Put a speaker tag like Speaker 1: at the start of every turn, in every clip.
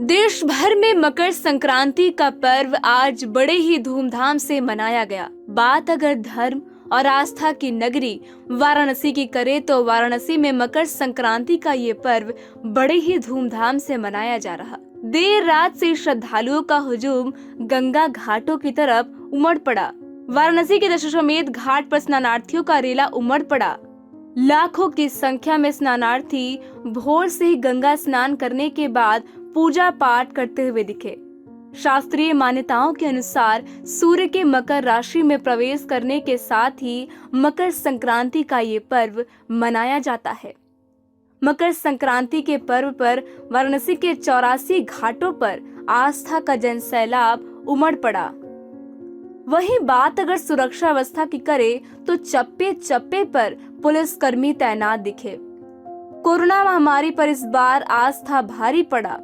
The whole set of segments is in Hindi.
Speaker 1: देश भर में मकर संक्रांति का पर्व आज बड़े ही धूमधाम से मनाया गया। बात अगर धर्म और आस्था की नगरी वाराणसी की करें तो वाराणसी में मकर संक्रांति का ये पर्व बड़े ही धूमधाम से मनाया जा रहा। देर रात से श्रद्धालुओं का हुजूम गंगा घाटों की तरफ उमड़ पड़ा। वाराणसी के दशाश्वमेध घाट पर स्नानार्थियों का रेला उमड़ पड़ा। लाखों की संख्या में स्नानार्थी भोर से ही गंगा स्नान करने के बाद पूजा पाठ करते हुए दिखे। शास्त्रीय मान्यताओं के अनुसार सूर्य के मकर राशि में प्रवेश करने के साथ ही मकर संक्रांति का ये पर्व मनाया जाता है। मकर संक्रांति के पर्व पर वाराणसी के 84 घाटों पर आस्था का जनसैलाब उमड़ पड़ा। वहीं बात अगर सुरक्षा व्यवस्था की करें तो चप्पे चप्पे पर पुलिस कर्मी तैनात दिखे। कोरोना महामारी पर इस बार आस्था भारी पड़ा।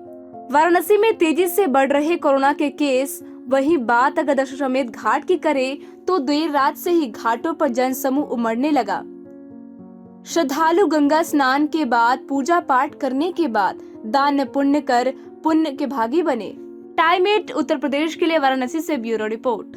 Speaker 1: वाराणसी में तेजी से बढ़ रहे कोरोना के केस। वहीं बात अगर दशाश्वमेध घाट की करें तो देर रात से ही घाटों पर जनसमूह उमड़ने लगा। श्रद्धालु गंगा स्नान के बाद पूजा पाठ करने के बाद दान पुण्य कर पुण्य के भागी बने। टाइम 8 उत्तर प्रदेश के लिए वाराणसी से ब्यूरो रिपोर्ट।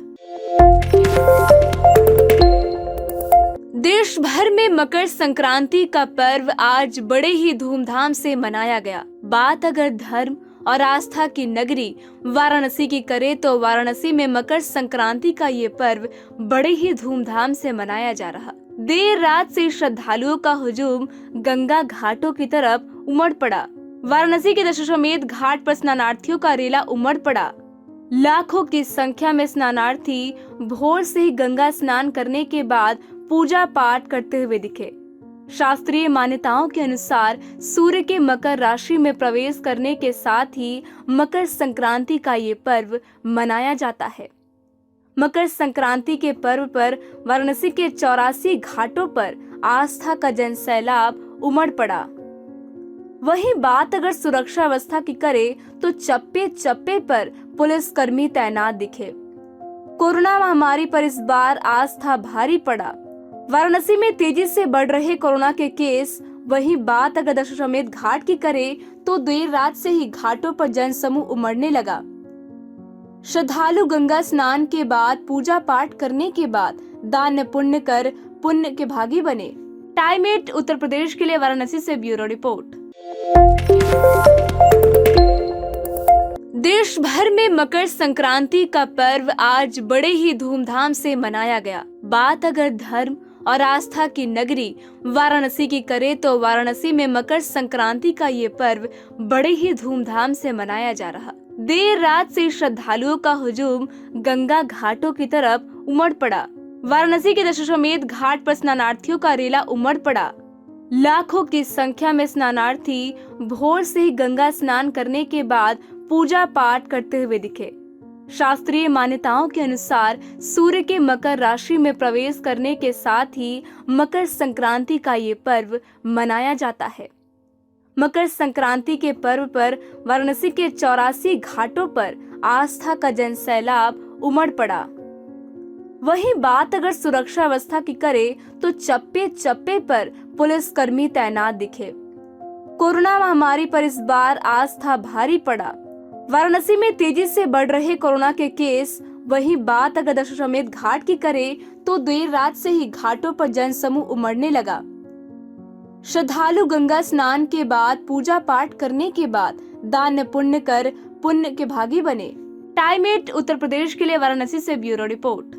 Speaker 1: देश भर में मकर संक्रांति का पर्व आज बड़े ही धूमधाम से मनाया गया। बात अगर धर्म और आस्था की नगरी वाराणसी की करें तो वाराणसी में मकर संक्रांति का ये पर्व बड़े ही धूमधाम से मनाया जा रहा। देर रात से श्रद्धालुओं का हुजूम गंगा घाटों की तरफ उमड़ पड़ा। वाराणसी के दशाश्वमेध घाट पर स्नानार्थियों का रेला उमड़ पड़ा। लाखों की संख्या में स्नानार्थी भोर से ही गंगा स्नान करने के बाद पूजा पाठ करते हुए दिखे। शास्त्रीय मान्यताओं के अनुसार सूर्य के मकर राशि में प्रवेश करने के साथ ही मकर संक्रांति का ये पर्व मनाया जाता है। मकर संक्रांति के पर्व पर वाराणसी के 84 घाटों पर आस्था का जनसैलाब उमड़ पड़ा। वहीं बात अगर सुरक्षा व्यवस्था की करें तो चप्पे चप्पे पर पुलिस कर्मी तैनात दिखे। कोरोना महामारी पर इस बार आस्था भारी पड़ा। वाराणसी में तेजी से बढ़ रहे कोरोना के केस। वहीं बात अगर दशाश्वमेध घाट की करें तो देर रात से ही घाटों पर जनसमूह उमड़ने लगा। श्रद्धालु गंगा स्नान के बाद पूजा पाठ करने के बाद दान पुण्य कर पुण्य के भागी बने। टाइम 8 उत्तर प्रदेश के लिए वाराणसी से ब्यूरो रिपोर्ट। देश भर में मकर संक्रांति का पर्व आज बड़े ही धूमधाम से मनाया गया। बात अगर धर्म और आस्था की नगरी वाराणसी की करें तो वाराणसी में मकर संक्रांति का ये पर्व बड़े ही धूमधाम से मनाया जा रहा। देर रात से श्रद्धालुओं का हुजूम गंगा घाटों की तरफ उमड़ पड़ा। वाराणसी के दशाश्वमेध घाट पर स्नानार्थियों का रेला उमड़ पड़ा। लाखों की संख्या में स्नानार्थी भोर से ही गंगा स्नान करने के बाद पूजा पाठ करते हुए दिखे। शास्त्रीय मान्यताओं के अनुसार सूर्य के मकर राशि में प्रवेश करने के साथ ही मकर संक्रांति का ये पर्व मनाया जाता है। मकर संक्रांति के पर्व पर वाराणसी के 84 घाटों पर आस्था का जनसैलाब उमड़ पड़ा। वहीं बात अगर सुरक्षा व्यवस्था की करें तो चप्पे चप्पे पर पुलिस कर्मी तैनात दिखे। कोरोना महामारी पर इस बार आस्था भारी पड़ा। वाराणसी में तेजी से बढ़ रहे कोरोना के केस। वहीं बात अगर दशाश्वमेध घाट की करें तो देर रात से ही घाटों पर जनसमूह उमड़ने लगा। श्रद्धालु गंगा स्नान के बाद पूजा पाठ करने के बाद दान पुण्य कर पुण्य के भागी बने। टाइम 8 उत्तर प्रदेश के लिए वाराणसी से ब्यूरो रिपोर्ट।